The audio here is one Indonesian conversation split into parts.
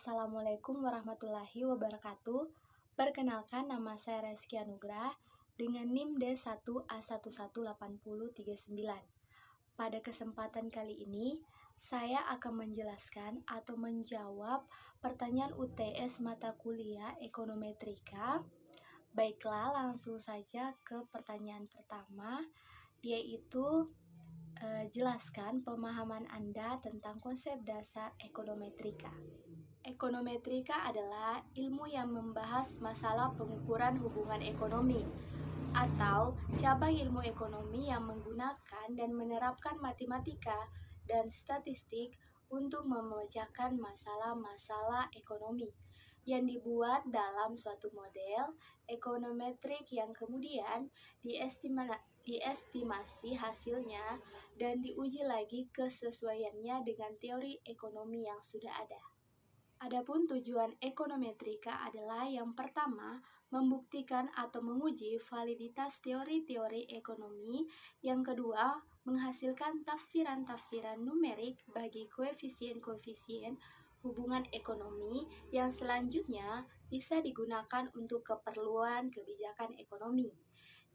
Assalamualaikum warahmatullahi wabarakatuh. Perkenalkan, nama saya Reski Anugrah dengan NIM D1A118039. Pada kesempatan kali ini, saya akan menjelaskan atau menjawab pertanyaan UTS mata kuliah Ekonometrika. Baiklah, langsung saja ke pertanyaan pertama, yaitu jelaskan pemahaman Anda tentang konsep dasar ekonometrika. Ekonometrika adalah ilmu yang membahas masalah pengukuran hubungan ekonomi atau cabang ilmu ekonomi yang menggunakan dan menerapkan matematika dan statistik untuk memecahkan masalah-masalah ekonomi yang dibuat dalam suatu model ekonometrik yang kemudian diestimasi hasilnya dan diuji lagi kesesuaiannya dengan teori ekonomi yang sudah ada. Adapun tujuan ekonometrika adalah yang pertama, membuktikan atau menguji validitas teori-teori ekonomi. Yang kedua, menghasilkan tafsiran-tafsiran numerik bagi koefisien-koefisien hubungan ekonomi yang selanjutnya bisa digunakan untuk keperluan kebijakan ekonomi.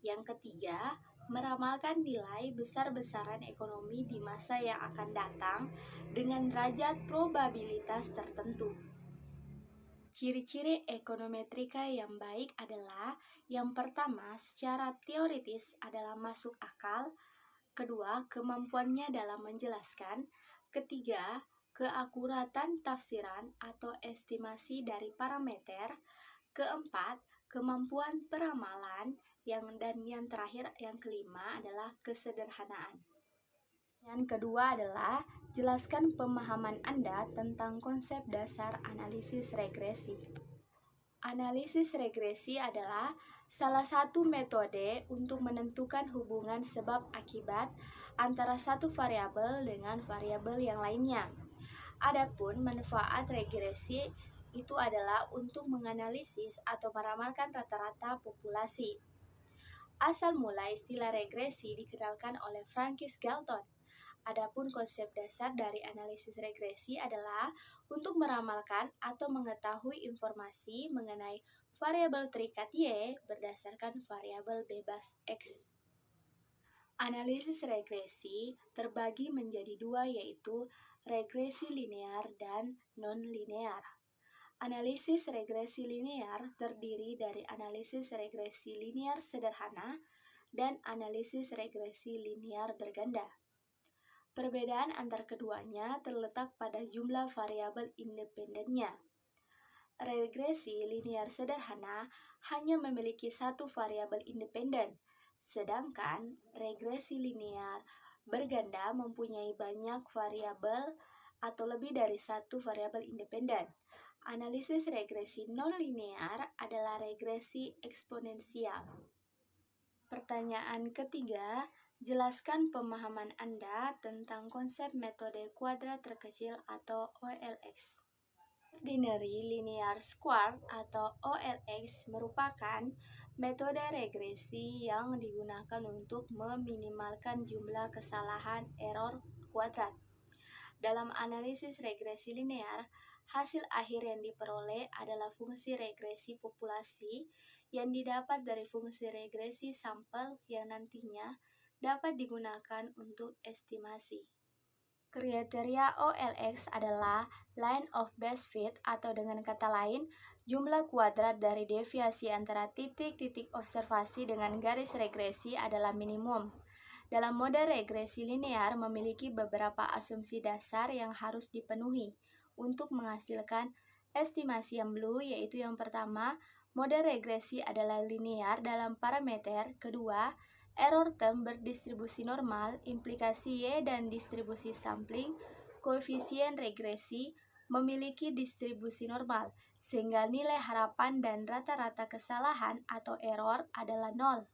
Yang ketiga, meramalkan nilai besar-besaran ekonomi di masa yang akan datang dengan derajat probabilitas tertentu. Ciri-ciri ekonometrika yang baik adalah yang pertama, secara teoritis adalah masuk akal. Kedua, kemampuannya dalam menjelaskan. Ketiga, keakuratan tafsiran atau estimasi dari parameter. Keempat, kemampuan peramalan. Dan yang terakhir, yang kelima adalah kesederhanaan. Yang kedua adalah jelaskan pemahaman Anda tentang konsep dasar analisis regresi. Analisis regresi adalah salah satu metode untuk menentukan hubungan sebab akibat antara satu variabel dengan variabel yang lainnya. Adapun manfaat regresi itu adalah untuk menganalisis atau meramalkan rata-rata populasi. Asal mula istilah regresi dikenalkan oleh Francis Galton. Adapun konsep dasar dari analisis regresi adalah untuk meramalkan atau mengetahui informasi mengenai variabel terikat Y berdasarkan variabel bebas X. Analisis regresi terbagi menjadi dua, yaitu regresi linear dan non-linear. Analisis regresi linear terdiri dari analisis regresi linear sederhana dan analisis regresi linear berganda. Perbedaan antar keduanya terletak pada jumlah variabel independennya. Regresi linear sederhana hanya memiliki satu variabel independen, sedangkan regresi linear berganda mempunyai banyak variabel atau lebih dari satu variabel independen. Analisis regresi non-linear adalah regresi eksponensial. Pertanyaan ketiga, jelaskan pemahaman Anda tentang konsep metode kuadrat terkecil atau OLX. Ordinary Linear Squared atau OLX merupakan metode regresi yang digunakan untuk meminimalkan jumlah kesalahan error kuadrat. Dalam analisis regresi linear, hasil akhir yang diperoleh adalah fungsi regresi populasi yang didapat dari fungsi regresi sampel yang nantinya dapat digunakan untuk estimasi. Kriteria OLX adalah line of best fit atau dengan kata lain, jumlah kuadrat dari deviasi antara titik-titik observasi dengan garis regresi adalah minimum. Dalam model regresi linear memiliki beberapa asumsi dasar yang harus dipenuhi untuk menghasilkan estimasi yang blue, yaitu yang pertama, model regresi adalah linear dalam parameter. Kedua, error term berdistribusi normal, implikasi Y dan distribusi sampling, koefisien regresi memiliki distribusi normal, sehingga nilai harapan dan rata-rata kesalahan atau error adalah 0.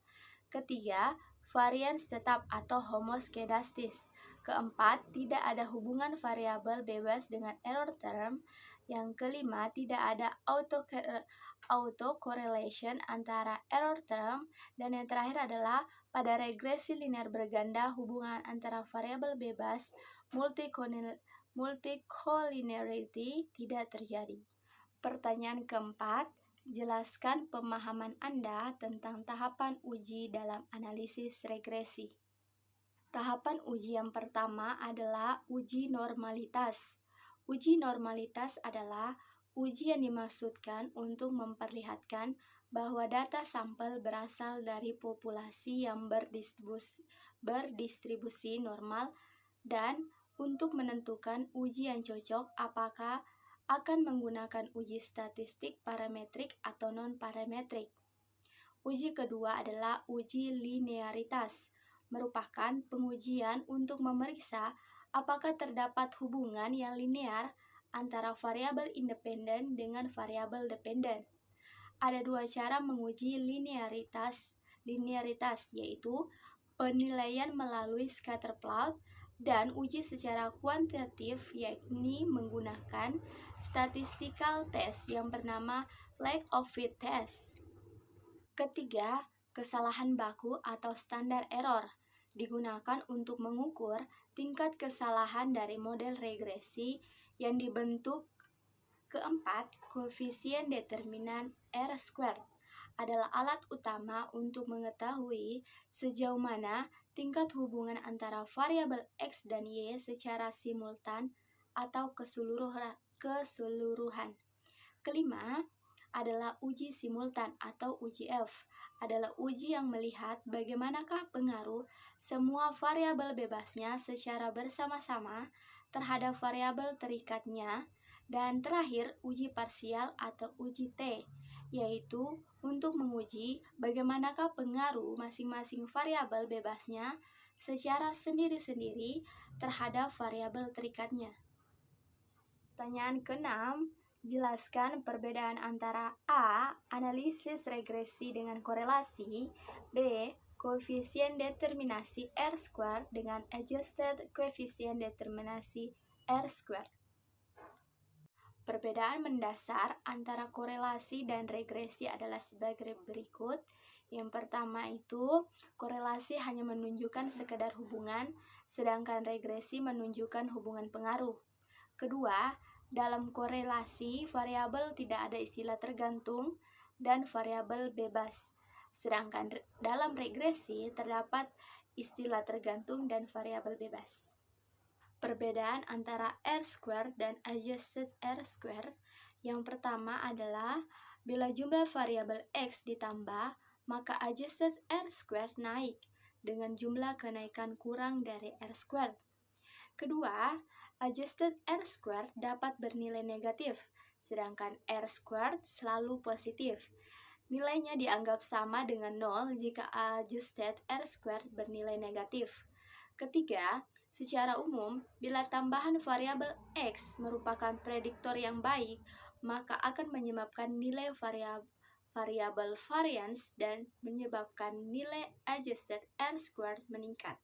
Ketiga, varians tetap atau homoskedastis. Keempat, tidak ada hubungan variabel bebas dengan error term. Yang kelima, tidak ada autocorrelation antara error term. Dan yang terakhir adalah pada regresi linear berganda, hubungan antara variabel bebas multicollinearity tidak terjadi. Pertanyaan keempat, jelaskan pemahaman Anda tentang tahapan uji dalam analisis regresi. Tahapan uji yang pertama adalah uji normalitas. Uji normalitas adalah uji yang dimaksudkan untuk memperlihatkan bahwa data sampel berasal dari populasi yang berdistribusi normal dan untuk menentukan uji yang cocok apakah akan menggunakan uji statistik parametrik atau non-parametrik. Uji kedua adalah uji linearitas, merupakan pengujian untuk memeriksa apakah terdapat hubungan yang linear antara variabel independen dengan variabel dependen. Ada dua cara menguji linearitas, yaitu penilaian melalui scatter plot dan uji secara kuantitatif, yakni menggunakan statistical test yang bernama lack of fit test. Ketiga, kesalahan baku atau standar error digunakan untuk mengukur tingkat kesalahan dari model regresi yang dibentuk. Keempat, koefisien determinan R-squared adalah alat utama untuk mengetahui sejauh mana tingkat hubungan antara variabel X dan Y secara simultan atau keseluruhan. Kelima, adalah uji simultan atau uji F, adalah uji yang melihat bagaimanakah pengaruh semua variabel bebasnya secara bersama-sama terhadap variabel terikatnya. Dan terakhir, uji parsial atau uji T, yaitu untuk menguji bagaimanakah pengaruh masing-masing variabel bebasnya secara sendiri-sendiri terhadap variabel terikatnya. Pertanyaan ke-6, jelaskan perbedaan antara A. Analisis regresi dengan korelasi, B. Koefisien determinasi R-squared dengan adjusted koefisien determinasi R-squared. Perbedaan mendasar antara korelasi dan regresi adalah sebagai berikut. Yang pertama itu, korelasi hanya menunjukkan sekedar hubungan, sedangkan regresi menunjukkan hubungan pengaruh. Kedua, dalam korelasi, variabel tidak ada istilah tergantung dan variabel bebas. Sedangkan dalam regresi terdapat istilah tergantung dan variabel bebas. Perbedaan antara R-squared dan adjusted R-squared. Yang pertama adalah bila jumlah variabel X ditambah, maka adjusted R-squared naik dengan jumlah kenaikan kurang dari R-squared. Kedua, adjusted R-squared dapat bernilai negatif, sedangkan R-squared selalu positif. Nilainya dianggap sama dengan 0 jika adjusted R-squared bernilai negatif. Ketiga, secara umum, bila tambahan variabel X merupakan prediktor yang baik, maka akan menyebabkan nilai variabel variance dan menyebabkan nilai adjusted R-squared meningkat.